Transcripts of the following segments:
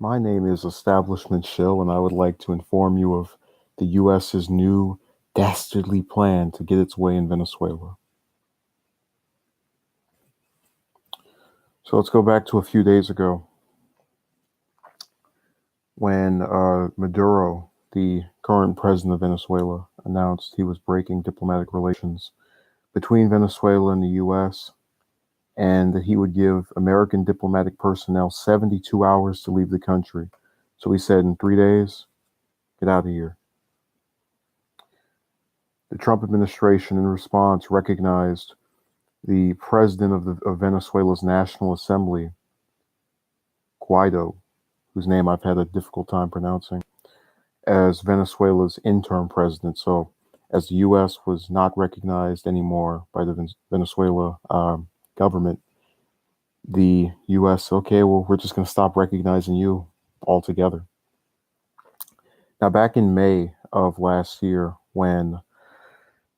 My name is Establishment Shill, and I would like to inform you of the U.S.'s new dastardly plan to get its way in Venezuela. So let's go back to a few days ago when Maduro, the current president of Venezuela, announced he was breaking diplomatic relations between Venezuela and the U.S. and that he would give American diplomatic personnel 72 hours to leave the country. So he said, in 3 days, get out of here. The Trump administration, in response, recognized the president of Venezuela's National Assembly, Guaido, whose name I've had a difficult time pronouncing, as Venezuela's interim president. So, as the U.S. was not recognized anymore by the Venezuela government, the U.S. okay, well, we're just going to stop recognizing you altogether. Now, back in May of last year, when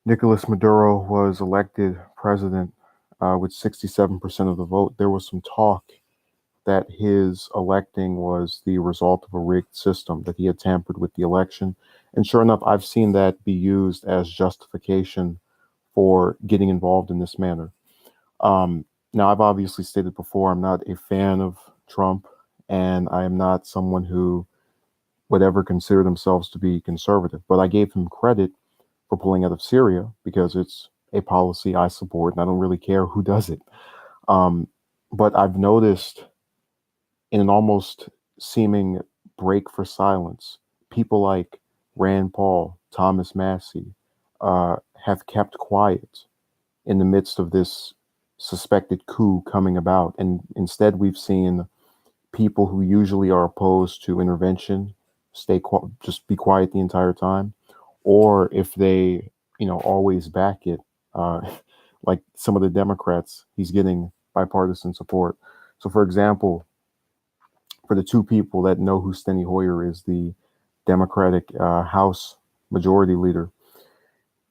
Nicolas Maduro was elected president with 67% of the vote, there was some talk that his electing was the result of a rigged system, that he had tampered with the election. And sure enough, I've seen that be used as justification for getting involved in this manner. Now, I've obviously stated before, I'm not a fan of Trump, and I am not someone who would ever consider themselves to be conservative. But I gave him credit for pulling out of Syria because it's a policy I support, and I don't really care who does it. But I've noticed, in an almost seeming break for silence, people like Rand Paul, Thomas Massey, have kept quiet in the midst of this suspected coup coming about. And instead, we've seen people who usually are opposed to intervention just be quiet the entire time, or if they, always back it, uh, like some of the Democrats, he's getting bipartisan support. So, for example, for the two people that know who Steny Hoyer is, the Democratic House Majority Leader,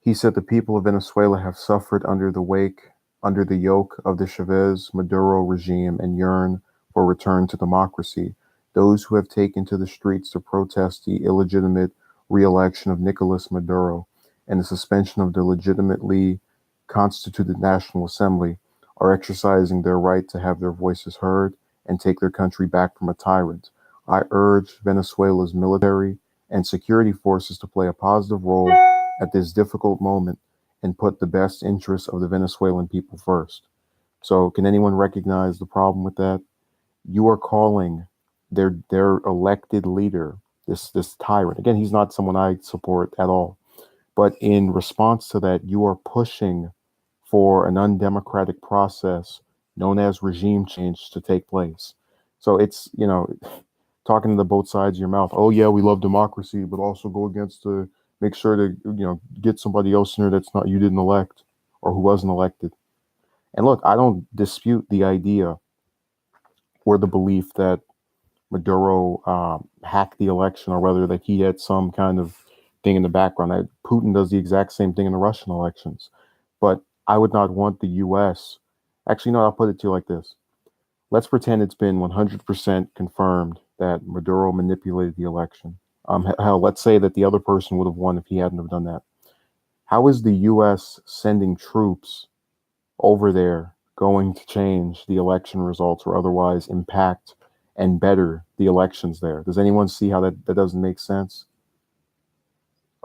he said the people of Venezuela have suffered under the yoke of the Chavez Maduro regime and yearn for a return to democracy. Those who have taken to the streets to protest the illegitimate re-election of Nicolas Maduro and the suspension of the legitimately constituted National Assembly are exercising their right to have their voices heard and take their country back from a tyrant. I urge Venezuela's military and security forces to play a positive role at this difficult moment and put the best interests of the Venezuelan people first. So, can anyone recognize the problem with that? You are calling their elected leader this tyrant. Again, he's not someone I support at all. But in response to that, you are pushing for an undemocratic process known as regime change to take place. So it's, talking to the both sides of your mouth. Oh yeah, we love democracy, but also go against to make sure to, get somebody else in there that's not you didn't elect or who wasn't elected. And look, I don't dispute the idea or the belief that Maduro hacked the election, or whether that he had some kind of thing in the background. Putin does the exact same thing in the Russian elections. But I would not want the U.S. Actually, no, I'll put it to you like this. Let's pretend it's been 100% confirmed that Maduro manipulated the election. Hell, let's say that the other person would have won if he hadn't have done that. How is the U.S. sending troops over there going to change the election results or otherwise impact and better the elections there? Does anyone see how that doesn't make sense?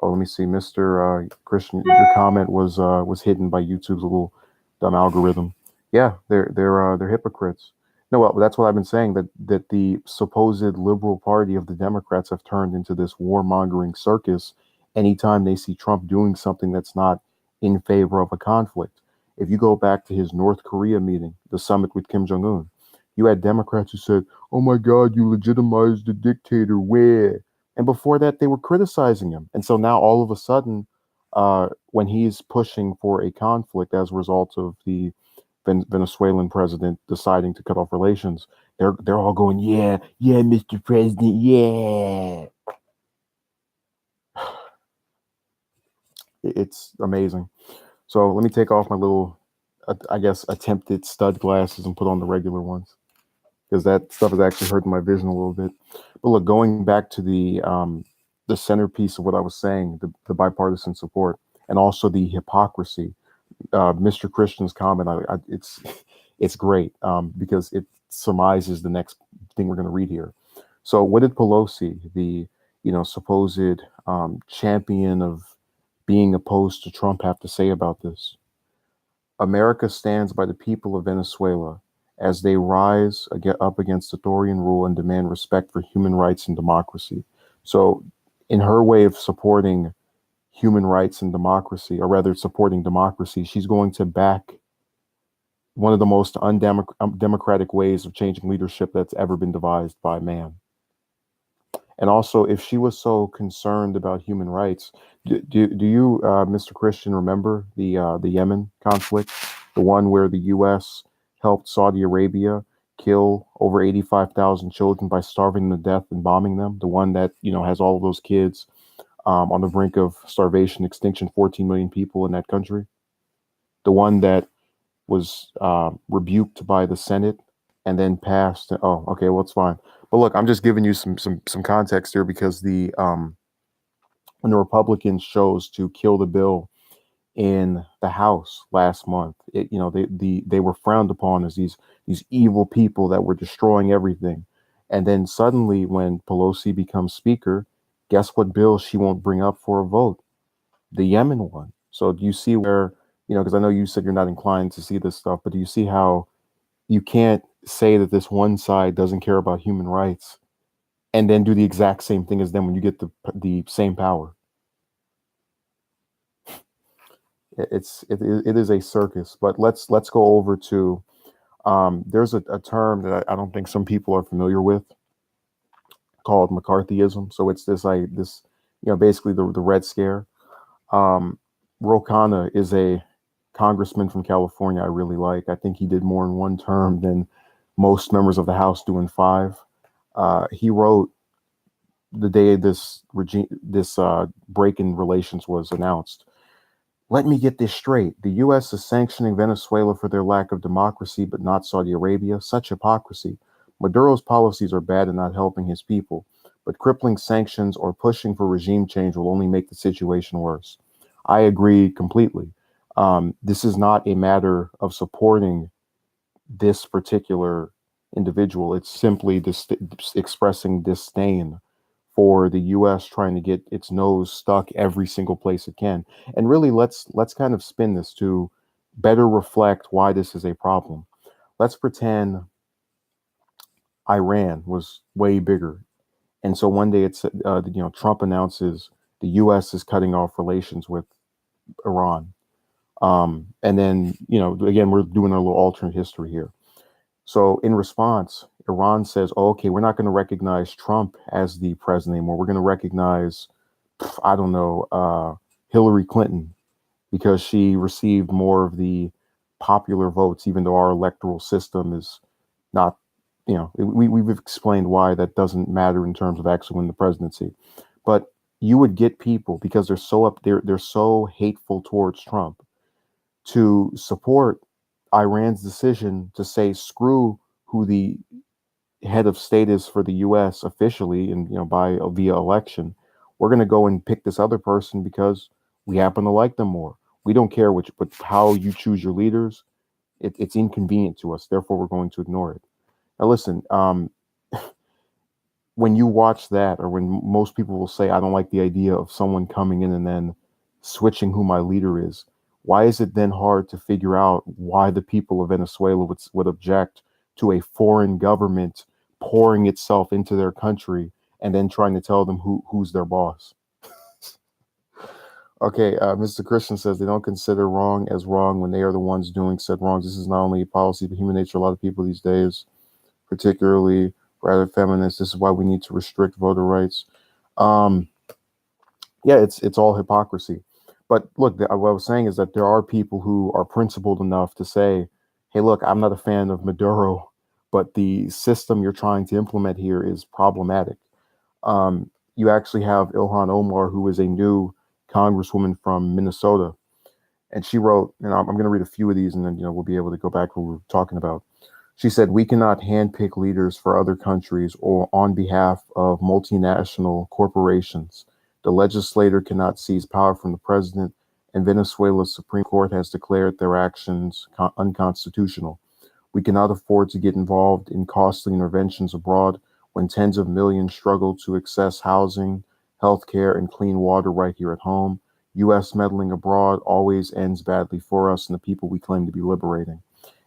Oh, let me see, Mr. Christian. Your comment was hidden by YouTube's little dumb algorithm. Yeah, they're hypocrites. No, well, that's what I've been saying, that the supposed liberal party of the Democrats have turned into this warmongering circus anytime they see Trump doing something that's not in favor of a conflict. If you go back to his North Korea meeting, the summit with Kim Jong Un, you had Democrats who said, "Oh my God, you legitimized the dictator." Where? And before that, they were criticizing him. And so now all of a sudden, when he's pushing for a conflict as a result of the Venezuelan president deciding to cut off relations, they're all going, "Yeah, yeah, Mr. President, yeah." It's amazing. So let me take off my little, I guess, attempted stud glasses and put on the regular ones. because that stuff is actually hurting my vision a little bit. But look, going back to the centerpiece of what I was saying, the bipartisan support, and also the hypocrisy. Mr. Christian's comment, it's great because it surmises the next thing we're going to read here. So, what did Pelosi, the supposed champion of being opposed to Trump, have to say about this? America stands by the people of Venezuela as they rise up against authoritarian rule and demand respect for human rights and democracy. So, in her way of supporting human rights and democracy, or rather supporting democracy, she's going to back one of the most undemocratic ways of changing leadership that's ever been devised by man. And also, if she was so concerned about human rights, do you, Mr. Christian, remember the Yemen conflict, the one where the U.S. helped Saudi Arabia kill over 85,000 children by starving them to death and bombing them? The one that has all of those kids on the brink of starvation, extinction, 14 million people in that country. The one that was rebuked by the Senate and then passed. Oh, okay, well, it's fine. But look, I'm just giving you some context here because when the Republicans chose to kill the bill in the House last month, they were frowned upon as these evil people that were destroying everything. And then suddenly, when Pelosi becomes Speaker, guess what bill she won't bring up for a vote? The Yemen one. So do you see where, because I know you said you're not inclined to see this stuff, but do you see how you can't say that this one side doesn't care about human rights and then do the exact same thing as them when you get the same power? It is a circus. But let's go over to there's a term that I don't think some people are familiar with called McCarthyism. So it's this basically the Red Scare. Ro Khanna is a congressman from California I really like. I think he did more in one term than most members of the House do in five. He wrote the day this break in relations was announced. Let me get this straight. The U.S. is sanctioning Venezuela for their lack of democracy, but not Saudi Arabia. Such hypocrisy. Maduro's policies are bad and not helping his people, but crippling sanctions or pushing for regime change will only make the situation worse. I agree completely. This is not a matter of supporting this particular individual. It's simply expressing disdain for the U.S. trying to get its nose stuck every single place it can. And really, let's kind of spin this to better reflect why this is a problem. Let's pretend Iran was way bigger, and so one day Trump announces the U.S. is cutting off relations with Iran. And then, again, we're doing a little alternate history here. So in response, Iran says, oh, okay, we're not going to recognize Trump as the president anymore. We're going to recognize, I don't know, Hillary Clinton because she received more of the popular votes, even though our electoral system is not, we've explained why that doesn't matter in terms of actually winning the presidency. But you would get people because they're so they're so hateful towards Trump to support Iran's decision to say screw who the head of state is for the U.S. officially and by via election. We're going to go and pick this other person because we happen to like them more. We don't care but how you choose your leaders. It's inconvenient to us. Therefore, we're going to ignore it. Now, listen. When you watch that, or when most people will say, I don't like the idea of someone coming in and then switching who my leader is, why is it then hard to figure out why the people of Venezuela would object to a foreign government pouring itself into their country and then trying to tell them who's their boss? Okay, Mr. Christian says they don't consider wrong as wrong when they are the ones doing said wrongs. This is not only policy, but human nature. A lot of people these days, particularly rather feminist. This is why we need to restrict voter rights. Yeah, it's all hypocrisy. But look, what I was saying is that there are people who are principled enough to say, hey, look, I'm not a fan of Maduro, but the system you're trying to implement here is problematic. You actually have Ilhan Omar, who is a new congresswoman from Minnesota. And she wrote, I'm going to read a few of these and then, we'll be able to go back to what we were talking about. She said, "We cannot handpick leaders for other countries or on behalf of multinational corporations. The legislator cannot seize power from the president, and Venezuela's Supreme Court has declared their actions unconstitutional. We cannot afford to get involved in costly interventions abroad when tens of millions struggle to access housing, healthcare, and clean water right here at home. U.S. meddling abroad always ends badly for us and the people we claim to be liberating.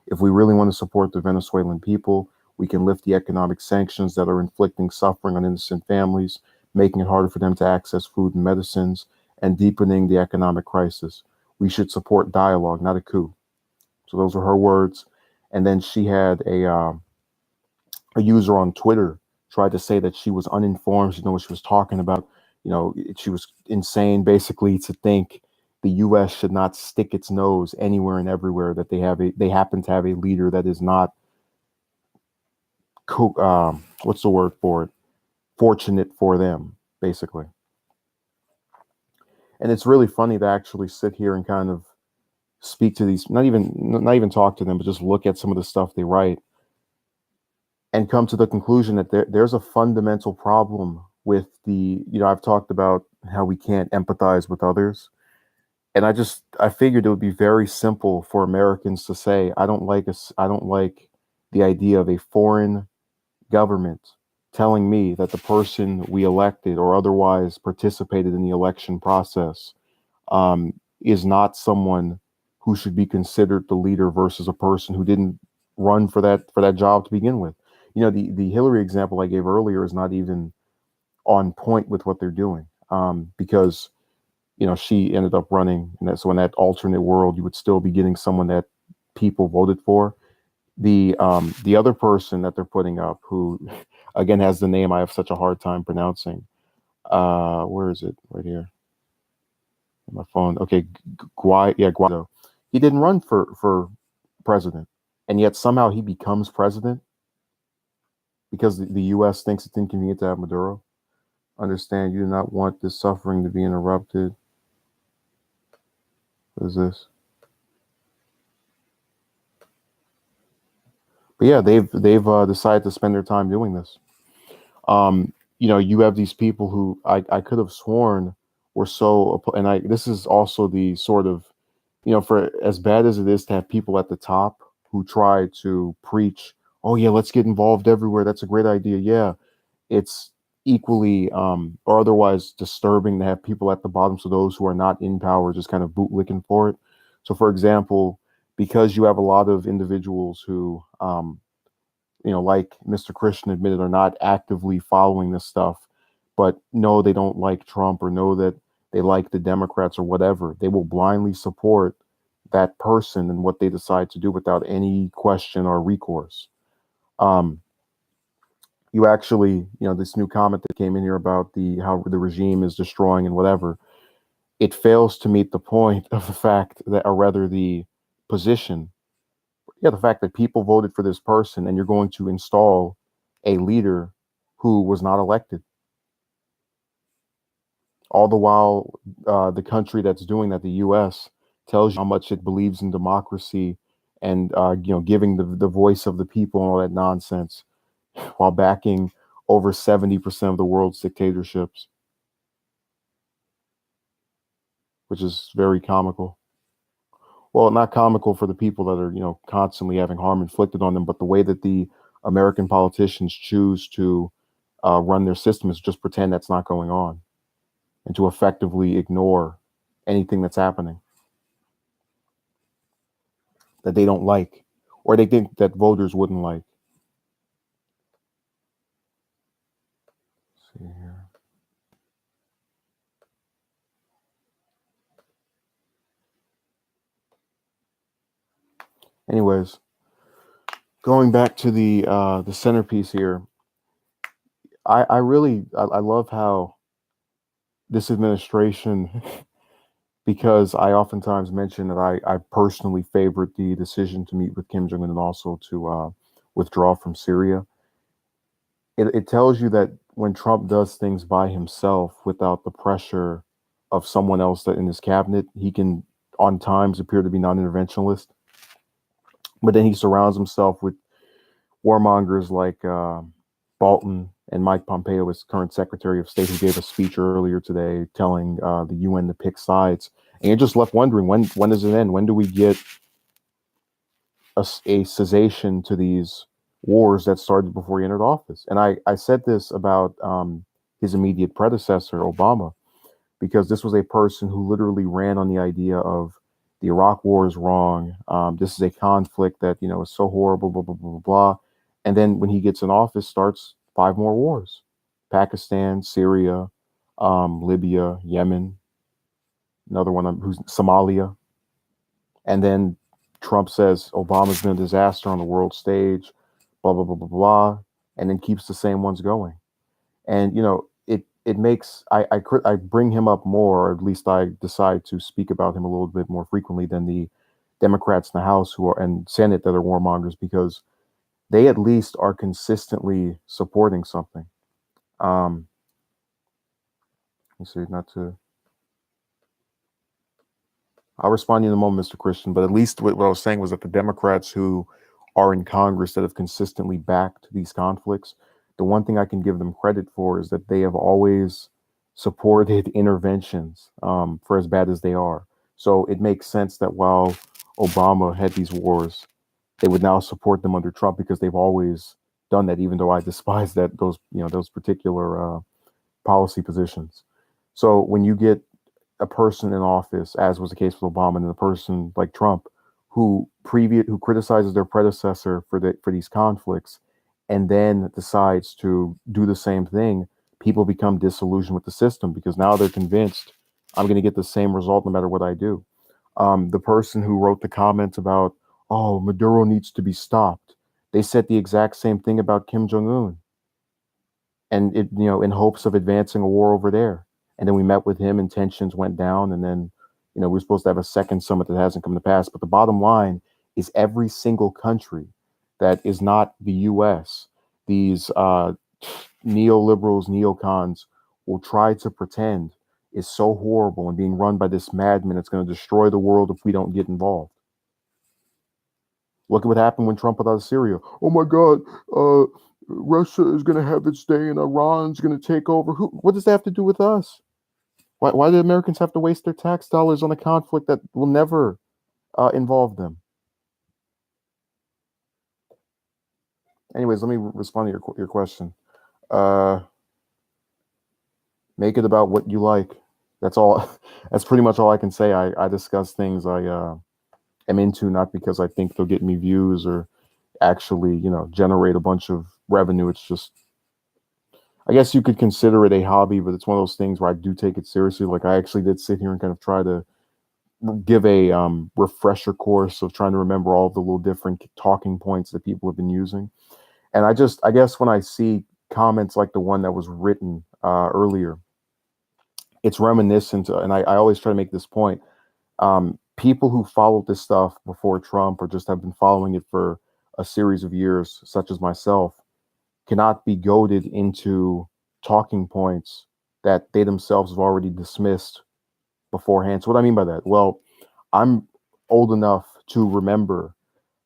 If we really want to support the Venezuelan people, we can lift the economic sanctions that are inflicting suffering on innocent families, making it harder for them to access food and medicines, and deepening the economic crisis. We should support dialogue, not a coup." So those are her words. And then she had a user on Twitter tried to say that she was uninformed. She didn't know what she was talking about. She was insane, basically, to think the U.S. should not stick its nose anywhere and everywhere that they happen to have a leader that is not what's the word for it? Fortunate for them, basically. And it's really funny to actually sit here and kind of speak to these, not even talk to them, but just look at some of the stuff they write and come to the conclusion that there's a fundamental problem with I've talked about how we can't empathize with others. And I figured it would be very simple for Americans to say, I don't like the idea of a foreign government telling me that the person we elected or otherwise participated in the election process is not someone who should be considered the leader versus a person who didn't run for that job to begin with. The Hillary example I gave earlier is not even on point with what they're doing, because she ended up running, and so in that alternate world, you would still be getting someone that people voted for. The other person that they're putting up, who again has the name I have such a hard time pronouncing. Where is it? Right here on my phone. Okay, Guaido. He didn't run for president, and yet somehow he becomes president because the U.S. thinks it's inconvenient to have Maduro. Understand, you do not want this suffering to be interrupted. What is this? But yeah, they've decided to spend their time doing this. You have these people who I could have sworn were so, and this is also the sort of, for as bad as it is to have people at the top who try to preach, oh yeah, let's get involved everywhere. That's a great idea. Yeah, it's equally or otherwise disturbing to have people at the bottom. So those who are not in power just kind of bootlicking for it. So for example, because you have a lot of individuals who like Mr. Christian admitted, are not actively following this stuff, but know they don't like Trump or know that they like the Democrats or whatever, they will blindly support that person and what they decide to do without any question or recourse. Um, you actually, this new comment that came in here about how the regime is destroying and whatever, it fails to meet the point of the fact that, or rather the position, the fact that people voted for this person and you're going to install a leader who was not elected. All the while, the country that's doing that, the U.S., tells you how much it believes in democracy and giving the voice of the people and all that nonsense, while backing over 70% of the world's dictatorships, which is very comical. Well, not comical for the people that are constantly having harm inflicted on them, but the way that the American politicians choose to run their system is just pretend that's not going on and to effectively ignore anything that's happening that they don't like or they think that voters wouldn't like. Let's see here. Anyways, going back to the centerpiece here, I really I love how this administration, because I oftentimes mention that I personally favored the decision to meet with Kim Jong Un and also to withdraw from Syria. It tells you that when Trump does things by himself without the pressure of someone else that in his cabinet, he can on times appear to be non-interventionalist. But then he surrounds himself with warmongers like Bolton and Mike Pompeo, his current Secretary of State, who gave a speech earlier today telling the UN to pick sides. And you're just left wondering, when does it end? When do we get a cessation to these wars that started before he entered office? And I said this about his immediate predecessor, Obama, because this was a person who literally ran on the idea of the Iraq War is wrong. This is a conflict that is so horrible, blah blah blah blah blah. And then when he gets in office, starts 5 more wars: Pakistan, Syria, Libya, Yemen, another one who's Somalia. And then Trump says Obama's been a disaster on the world stage, blah blah blah blah blah, and then keeps the same ones going. And it makes I bring him up more, or at least I decide to speak about him a little bit more frequently than the Democrats in the House who are and Senate that are warmongers, because they at least are consistently supporting something. Let's see, not to. I'll respond to you in a moment, Mr. Christian, but at least what I was saying was that the Democrats who are in Congress that have consistently backed these conflicts, the one thing I can give them credit for is that they have always supported interventions for as bad as they are. So it makes sense that while Obama had these wars, they would now support them under Trump, because they've always done that, even though I despise those particular policy positions. So when you get a person in office, as was the case with Obama, and a person like Trump, who criticizes their predecessor for these conflicts, and then decides to do the same thing, people become disillusioned with the system, because now they're convinced I'm going to get the same result no matter what I do. The person who wrote the comment about, oh, Maduro needs to be stopped, they said the exact same thing about Kim Jong Un, and in hopes of advancing a war over there. And then we met with him, and tensions went down, and then we were supposed to have a second summit that hasn't come to pass. But the bottom line is, every single country that is not the U.S., these neoliberals, neocons, will try to pretend is so horrible and being run by this madman that's going to destroy the world if we don't get involved. Look at what happened when Trump put out of Syria. Oh my God, Russia is going to have its day and Iran's going to take over. What does that have to do with us? Why do Americans have to waste their tax dollars on a conflict that will never involve them? Anyways, let me respond to your question. Make it about what you like. That's all. That's pretty much all I can say. I discuss things I am into, not because I think they'll get me views or actually, generate a bunch of revenue. It's just, I guess you could consider it a hobby, but it's one of those things where I do take it seriously. Like, I actually did sit here and kind of try to give a refresher course of trying to remember all the little different talking points that people have been using. And I guess when I see comments like the one that was written earlier, it's reminiscent, and I always try to make this point. People who followed this stuff before Trump, or just have been following it for a series of years, such as myself, cannot be goaded into talking points that they themselves have already dismissed beforehand. So what I mean by that? Well, I'm old enough to remember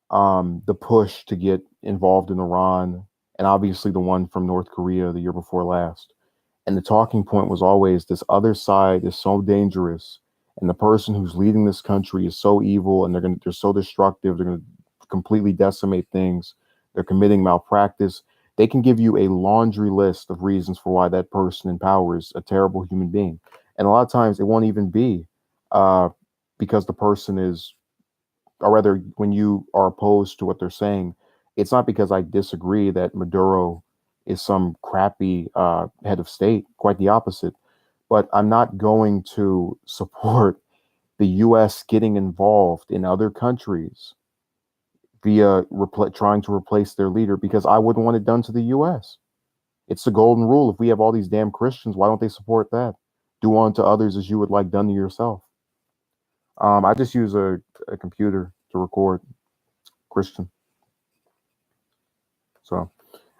the push to get involved in Iran, and obviously the one from North Korea the year before last. And the talking point was always, this other side is so dangerous, and the person who's leading this country is so evil, and they're so destructive, they're gonna completely decimate things, they're committing malpractice. They can give you a laundry list of reasons for why that person in power is a terrible human being. And a lot of times it won't even be because the person is, or rather, when you are opposed to what they're saying, it's not because I disagree that Maduro is some crappy head of state. Quite the opposite. But I'm not going to support the U.S. getting involved in other countries via trying to replace their leader, because I wouldn't want it done to the U.S. It's the golden rule. If we have all these damn Christians, why don't they support that? Do unto others as you would like done to yourself. I just use a computer to record. Christian. So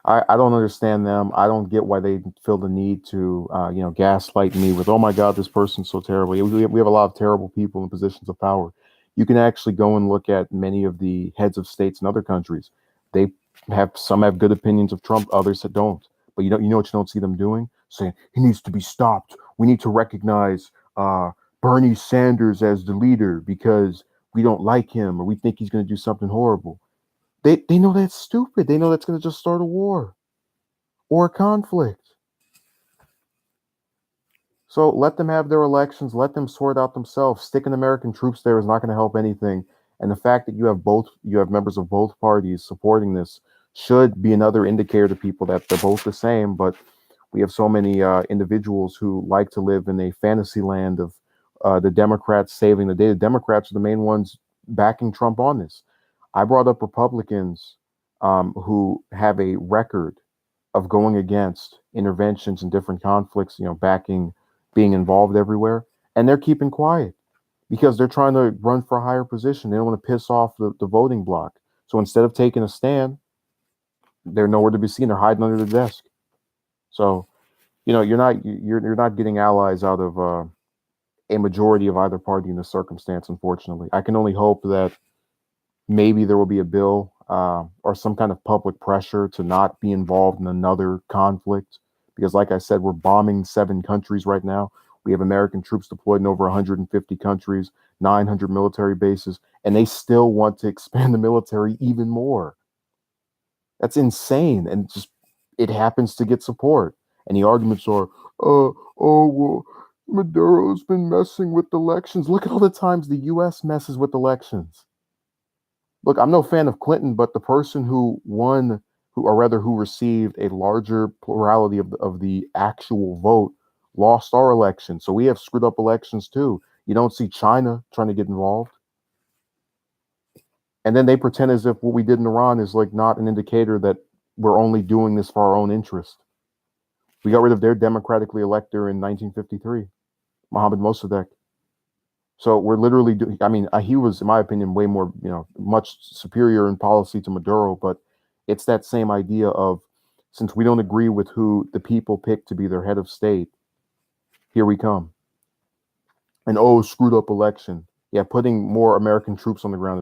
I don't understand them. I don't get why they feel the need to, gaslight me with, oh my God, this person's so terrible. We have a lot of terrible people in positions of power. You can actually go and look at many of the heads of states in other countries. They have good opinions of Trump, others that don't. But you know what you don't see them doing? Saying he needs to be stopped. We need to recognize Bernie Sanders as the leader because we don't like him or we think he's going to do something horrible. They know that's stupid. They know that's going to just start a war or a conflict. So let them have their elections. Let them sort out themselves. Sticking American troops there is not going to help anything. And the fact that you have members of both parties supporting this should be another indicator to people that they're both the same. But we have so many individuals who like to live in a fantasy land of the Democrats saving the day. The Democrats are the main ones backing Trump on this. I brought up Republicans who have a record of going against interventions in different conflicts, backing being involved everywhere, and they're keeping quiet because they're trying to run for a higher position. They don't want to piss off the voting bloc. So instead of taking a stand, they're nowhere to be seen. They're hiding under the desk. So you're not getting allies out of a majority of either party in this circumstance. Unfortunately, I can only hope that maybe there will be a bill or some kind of public pressure to not be involved in another conflict. Because, like I said, we're bombing 7 countries right now. We have American troops deployed in over 150 countries, 900 military bases, and they still want to expand the military even more. That's insane. And just it happens to get support. And the arguments are, well, Maduro's been messing with elections. Look at all the times the U.S. messes with elections. Look, I'm no fan of Clinton, but the person who won, who received a larger plurality of the actual vote, lost our election. So we have screwed up elections too. You don't see China trying to get involved. And then they pretend as if what we did in Iran is like not an indicator that we're only doing this for our own interest. We got rid of their democratically elector in 1953, Mohammad Mossadegh. So we're literally doing, I mean, he was, in my opinion, way more, much superior in policy to Maduro, but it's that same idea of, since we don't agree with who the people pick to be their head of state, here we come. And screwed up election. Yeah, putting more American troops on the ground